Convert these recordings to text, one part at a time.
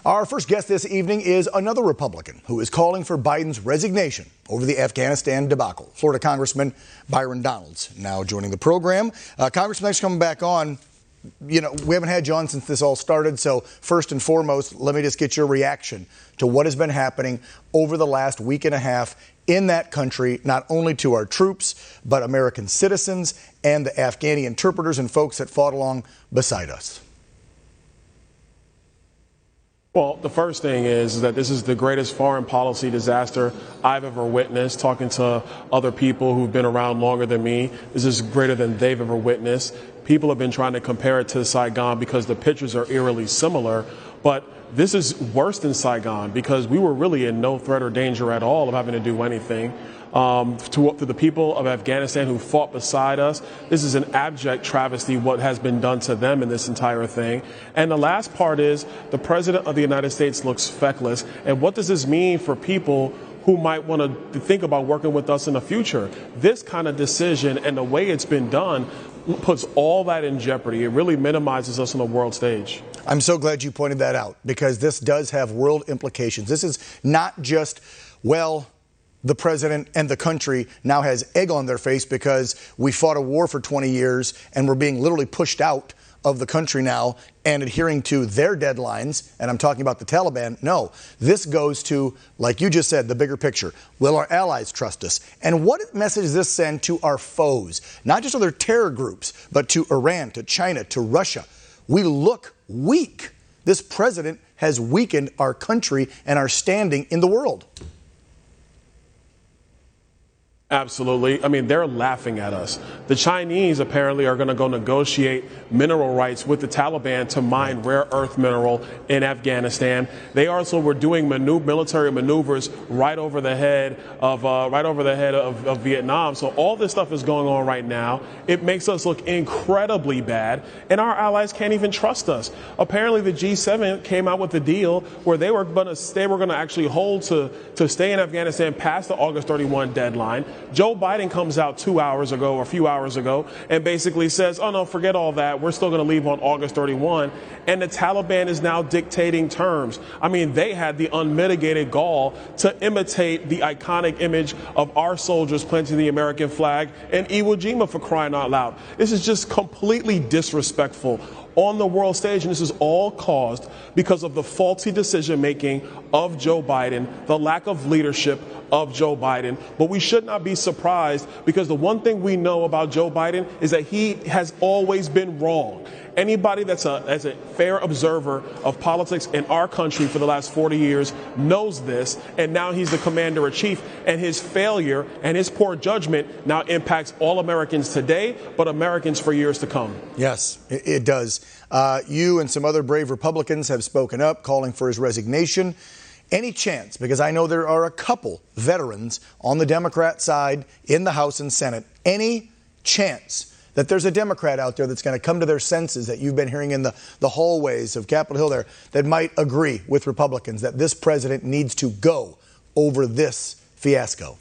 Our first guest this evening is another Republican who is calling for Biden's resignation over the Afghanistan debacle. Florida Congressman Byron Donalds now joining the program. Congressman, thanks for coming back on. You know, we haven't had you on since this all started, so first and foremost, let me just get your reaction to what has been happening over the last week and a half in that country, not only to our troops, but American citizens and the Afghani interpreters and folks that fought along beside us. Well, the first thing is that this is the greatest foreign policy disaster I've ever witnessed. Talking to other people who've been around longer than me, this is greater than they've ever witnessed. People have been trying to compare it to Saigon because the pictures are eerily similar, but this is worse than Saigon because we were really in no threat or danger at all of having to do anything. To the people of Afghanistan who fought beside us, this is an abject travesty what has been done to them in this entire thing. And the last part is the President of the United States looks feckless. And what does this mean for people who might want to think about working with us in the future? This kind of decision and the way it's been done puts all that in jeopardy. It really minimizes us on the world stage. I'm so glad you pointed that out because this does have world implications. This is not just, well, the president and the country now has egg on their face because we fought a war for 20 years and we're being literally pushed out of the country now and adhering to their deadlines. And I'm talking about the Taliban. No, this goes to, like you just said, the bigger picture. Will our allies trust us? And what message does this send to our foes? Not just other terror groups, but to Iran, to China, to Russia. We look weak. This president has weakened our country and our standing in the world. Absolutely. I mean, they're laughing at us. The Chinese apparently are going to go negotiate mineral rights with the Taliban to mine rare earth mineral in Afghanistan. They also were doing military maneuvers right over the head of Vietnam. So all this stuff is going on right now. It makes us look incredibly bad, and our allies can't even trust us. Apparently, the G7 came out with a deal where they were going to actually hold to stay in Afghanistan past the August 31 deadline. Joe Biden comes out 2 hours ago or a few hours ago and basically says, oh, no, forget all that. We're still going to leave on August 31. And the Taliban is now dictating terms. I mean, they had the unmitigated gall to imitate the iconic image of our soldiers planting the American flag in Iwo Jima, for crying out loud. This is just completely disrespectful on the world stage, and this is all caused because of the faulty decision-making of Joe Biden, the lack of leadership of Joe Biden. But we should not be surprised because the one thing we know about Joe Biden is that he has always been wrong. Anybody that's a fair observer of politics in our country for the last 40 years knows this, and now he's the commander-in-chief, and his failure and his poor judgment now impacts all Americans today, but Americans for years to come. Yes, it does. You and some other brave Republicans have spoken up, calling for his resignation. Any chance, because I know there are a couple veterans on the Democrat side in the House and Senate, any chance that there's a Democrat out there that's going to come to their senses that you've been hearing in the hallways of Capitol Hill there that might agree with Republicans that this president needs to go over this fiasco?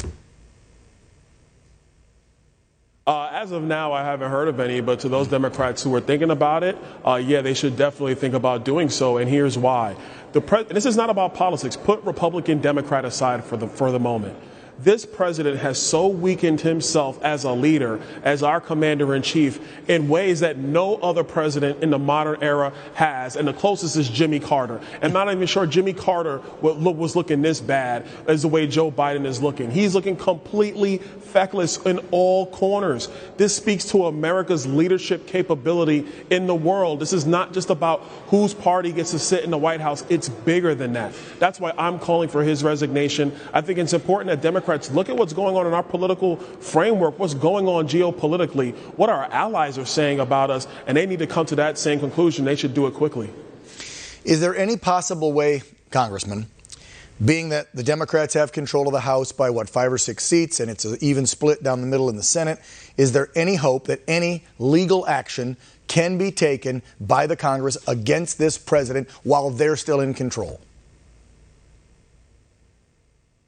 As of now, I haven't heard of any, but to those Democrats who are thinking about it, yeah, they should definitely think about doing so, and here's why. This is not about politics. Put Republican, Democrat aside for the moment. This president has so weakened himself as a leader, as our commander-in-chief, in ways that no other president in the modern era has. And the closest is Jimmy Carter. I'm not even sure Jimmy Carter was looking this bad as the way Joe Biden is looking. He's looking completely feckless in all corners. This speaks to America's leadership capability in the world. This is not just about whose party gets to sit in the White House. It's bigger than that. That's why I'm calling for his resignation. I think it's important that Democrats look at what's going on in our political framework, what's going on geopolitically, what our allies are saying about us, and they need to come to that same conclusion. They should do it quickly. Is there any possible way, Congressman, being that the Democrats have control of the House by, 5 or 6 seats, and it's an even split down the middle in the Senate, is there any hope that any legal action can be taken by the Congress against this president while they're still in control?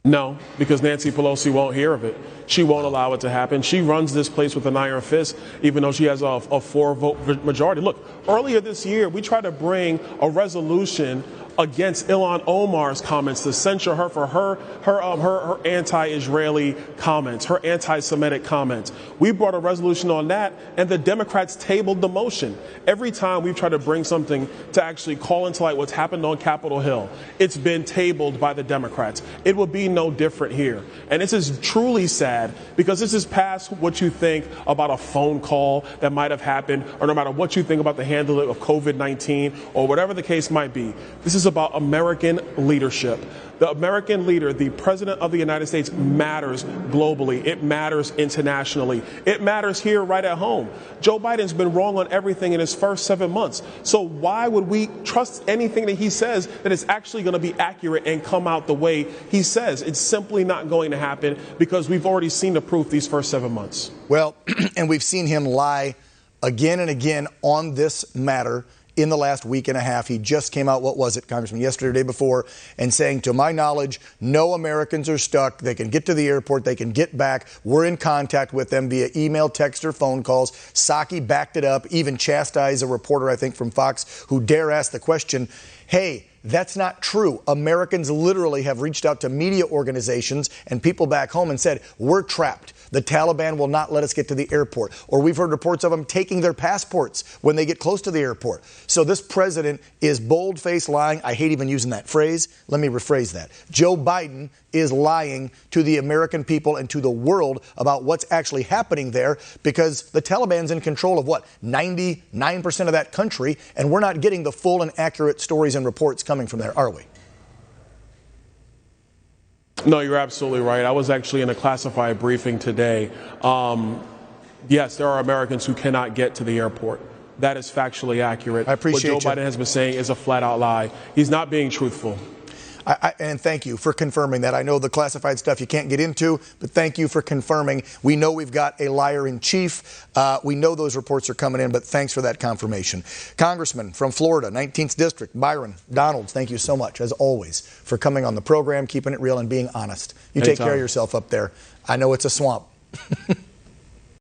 No, because Nancy Pelosi won't hear of it. She won't allow it to happen. She runs this place with an iron fist, even though she has a 4-vote majority. Look, earlier this year, we tried to bring a resolution against Ilhan Omar's comments, to censure her for her anti-Israeli comments, her anti-Semitic comments. We brought a resolution on that, and the Democrats tabled the motion. Every time we've tried to bring something to actually call into light what's happened on Capitol Hill, it's been tabled by the Democrats. It will be no different here. And this is truly sad, because this is past what you think about a phone call that might have happened, or no matter what you think about the handling of COVID-19 or whatever the case might be. This is about American leadership. The American leader, the President of the United States, matters globally. It matters internationally. It matters here right at home. Joe Biden's been wrong on everything in his first 7 months. So why would we trust anything that he says that is actually going to be accurate and come out the way he says? It's simply not going to happen, because we've already seen the proof these first 7 months. Well, and we've seen him lie again and again on this matter. In the last week and a half, he just came out, what was it, Congressman, yesterday or the day before, and saying, to my knowledge, no Americans are stuck. They can get to the airport. They can get back. We're in contact with them via email, text, or phone calls. Psaki backed it up, even chastised a reporter, I think, from Fox, who dare ask the question, hey, that's not true. Americans literally have reached out to media organizations and people back home and said, we're trapped. The Taliban will not let us get to the airport. Or we've heard reports of them taking their passports when they get close to the airport. So this president is bold-faced lying. I hate even using that phrase. Let me rephrase that. Joe Biden is lying to the American people and to the world about what's actually happening there, because the Taliban's in control of, what, 99% of that country, and we're not getting the full and accurate stories and reports coming from there, are we? No, you're absolutely right. I was actually in a classified briefing today. Yes, there are Americans who cannot get to the airport. That is factually accurate. I appreciate what Joe Biden has been saying is a flat-out lie. He's not being truthful. And thank you for confirming that. I know the classified stuff you can't get into, but thank you for confirming. We know we've got a liar in chief. We know those reports are coming in, but thanks for that confirmation. Congressman from Florida, 19th District, Byron Donalds, thank you so much, as always, for coming on the program, keeping it real and being honest. You take care of yourself up there. I know it's a swamp.